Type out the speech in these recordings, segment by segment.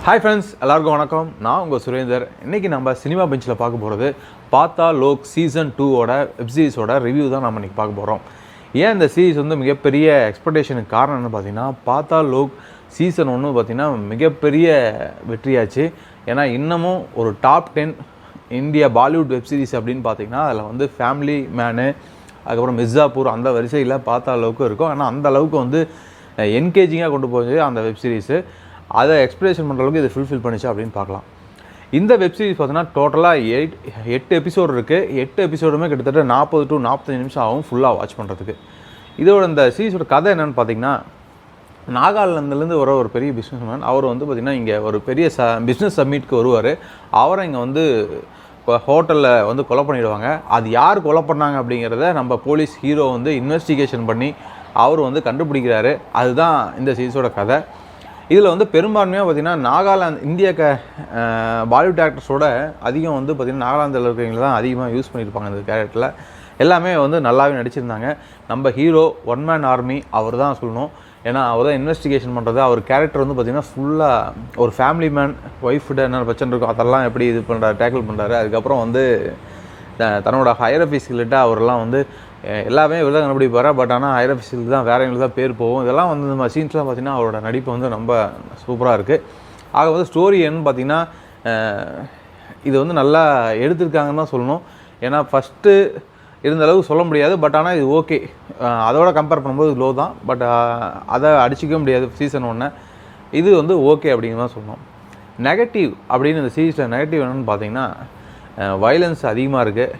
Hi friends, எல்லாருக்கும் வணக்கம். நான் உங்கள் சுரேந்தர். இன்றைக்கி நம்ம சினிமா பெஞ்சில் பார்க்க போகிறது பாத்தால் லோக் சீசன் 2ஓட வெப்சீரிஸோட ரிவ்யூ தான் நம்ம இன்றைக்கி பார்க்க போகிறோம். ஏன் இந்த சீரீஸ் வந்து மிகப்பெரிய எக்ஸ்பெக்டேஷனுக்கு காரணம் என்ன பார்த்தீங்கன்னா, பாத்தால் லோக் சீசன் 1 பார்த்திங்கன்னா மிகப்பெரிய வெற்றியாச்சு. ஏன்னா இன்னமும் ஒரு டாப் 10 இந்தியா பாலிவுட் வெப்சீரிஸ் அப்படின்னு பார்த்திங்கன்னா அதில் வந்து ஃபேமிலி மேனு, அதுக்கப்புறம் மிர்சாப்பூர் அந்த வரிசையில் பாத்தால் லோக்கும் இருக்கும். ஆனால் அந்த அளவுக்கு வந்து என்கேஜிங்காக கொண்டு போச்சு அந்த வெப்சீரிஸு. அதை எக்ஸ்பிரேஷன் பண்ணுற அளவுக்கு இது ஃபுல்ஃபில் பண்ணிச்சு அப்படின்னு பார்க்கலாம். இந்த வெப்சீரிஸ் பார்த்தீங்கன்னா டோட்டலாக 8 எபிசோடு இருக்குது. 8 எபிசோடுமே கிட்டத்தட்ட 40 to 45 நிமிஷம் ஆகும் ஃபுல்லாக வாட்ச் பண்ணுறதுக்கு. இதோட இந்த சீரிஸோட கதை என்னென்னு பார்த்தீங்கன்னா, நாகாலாந்துலேருந்து வர ஒரு பெரிய பிஸ்னஸ்மேன். அவர் வந்து பார்த்திங்கன்னா இங்கே ஒரு பெரிய பிஸ்னஸ் சம்மிட்க்கு வருவார். அவரை இங்கே வந்து ஹோட்டலில் வந்து கொலை பண்ணிவிடுவாங்க. அது யார் கொலை பண்ணாங்க அப்படிங்கிறத நம்ம போலீஸ் ஹீரோ வந்து இன்வெஸ்டிகேஷன் பண்ணி அவர் வந்து கண்டுபிடிக்கிறாரு. அதுதான் இந்த சீரிஸோட கதை. இதில் வந்து பெரும்பான்மையாக பார்த்திங்கன்னா நாகாலாந்து இந்திய பாலிவுட் ஆக்டர்ஸோட அதிகம் வந்து பார்த்திங்கன்னா நாகாலாந்தில் இருக்கிறவங்க தான் அதிகமாக யூஸ் பண்ணியிருப்பாங்க இந்த கேரக்டரில். எல்லாமே வந்து நல்லாவே நடிச்சிருந்தாங்க. நம்ம ஹீரோ ஒன் மேன் ஆர்மி அவர் தான் சொல்லணும். ஏன்னா அவர் தான் இன்வெஸ்டிகேஷன் பண்ணுறது. அவர் கேரக்டர் வந்து பார்த்திங்கன்னா ஃபுல்லாக ஒரு ஃபேமிலி மேன், ஒய்ஃப்கிட்ட என்ன பிரச்சனை இருக்கும் அதெல்லாம் எப்படி இது பண்ணுறாரு, டேக்கிள் பண்ணுறாரு. அதுக்கப்புறம் வந்து தன்னோட ஹையர் ஆஃபீஸ்கிட்ட அவரெல்லாம் வந்து எல்லாமே இவர் தான் கண்டுபிடிப்பார். பட் ஆனால் ஹையர் ஆஃபீஸில் தான் வேறு எங்களுக்கு தான் பேர் போகும். இதெல்லாம் வந்து இந்த சீன்ஸ்லாம் பார்த்திங்கன்னா அவரோட நடிப்பு வந்து ரொம்ப சூப்பராக இருக்குது. ஆக வந்து ஸ்டோரி என்னன்னு பார்த்திங்கன்னா, இது வந்து நல்லா எடுத்திருக்காங்கன்னு தான் சொல்லணும். ஏன்னா ஃபஸ்ட்டு இருந்த அளவுக்கு சொல்ல முடியாது. பட் ஆனால் இது ஓகே. அதோட கம்பேர் பண்ணும்போது லோ தான். பட் அதை அடிச்சிக்க முடியாது சீசன் 1. இது வந்து ஓகே அப்படிங்கிற தான் சொல்லணும். நெகட்டிவ் அப்படின்னு இந்த சீரீஸில் நெகட்டிவ் என்னென்னு பார்த்தீங்கன்னா, வயலன்ஸ் அதிகமாக இருக்குது.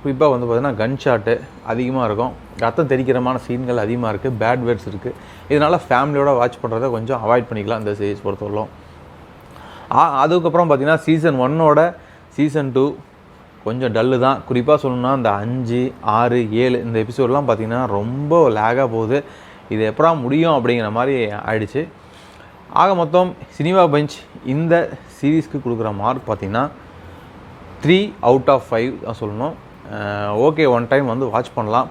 குறிப்பாக வந்து பார்த்திங்கன்னா கன் ஷாட்டு அதிகமாக இருக்கும். ரத்தம் தெரிக்கிறமான சீன்கள் அதிகமாக இருக்குது. பேட் வேர்ட்ஸ் இருக்குது. இதனால் ஃபேமிலியோட வாட்ச் பண்ணுறதை கொஞ்சம் அவாய்ட் பண்ணிக்கலாம் இந்த சீரீஸ் பொறுத்தவரைக்கும். அதுக்கப்புறம் பார்த்திங்கன்னா சீசன் 1ஓட சீசன் 2 கொஞ்சம் டல்லு தான். குறிப்பாக சொல்லணும்னா இந்த 5, 6, 7 இந்த எபிசோடெலாம் பார்த்திங்கன்னா ரொம்ப லேகாக போகுது. இது எப்படா முடியும் அப்படிங்கிற மாதிரி ஆயிடுச்சு. ஆக மொத்தம் சினிமா பெஞ்ச் இந்த சீரீஸ்க்கு கொடுக்குற மார்க் பார்த்திங்கன்னா 3 out of 5 தான் சொல்லணும். ஓகே, ஒன் டைம் வந்து வாட்ச் பண்ணலாம்.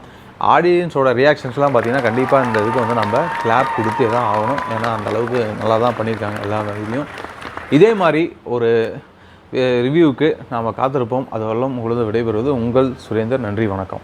ஆடியன்ஸோட ரியாக்ஷன்ஸ்லாம் பார்த்திங்கன்னா கண்டிப்பாக இந்த இதுக்கு வந்து நம்ம கிளாப் கொடுத்தே தான் ஆகணும். ஏன்னா அந்தளவுக்கு நல்லா தான் பண்ணியிருக்காங்க எல்லா இதுலேயும். இதே மாதிரி ஒரு ரிவ்யூவுக்கு நாம் காத்திருப்போம். அதுவெல்லாம் உங்களது விடைபெறுவது உங்கள் சுரேந்தர். நன்றி, வணக்கம்.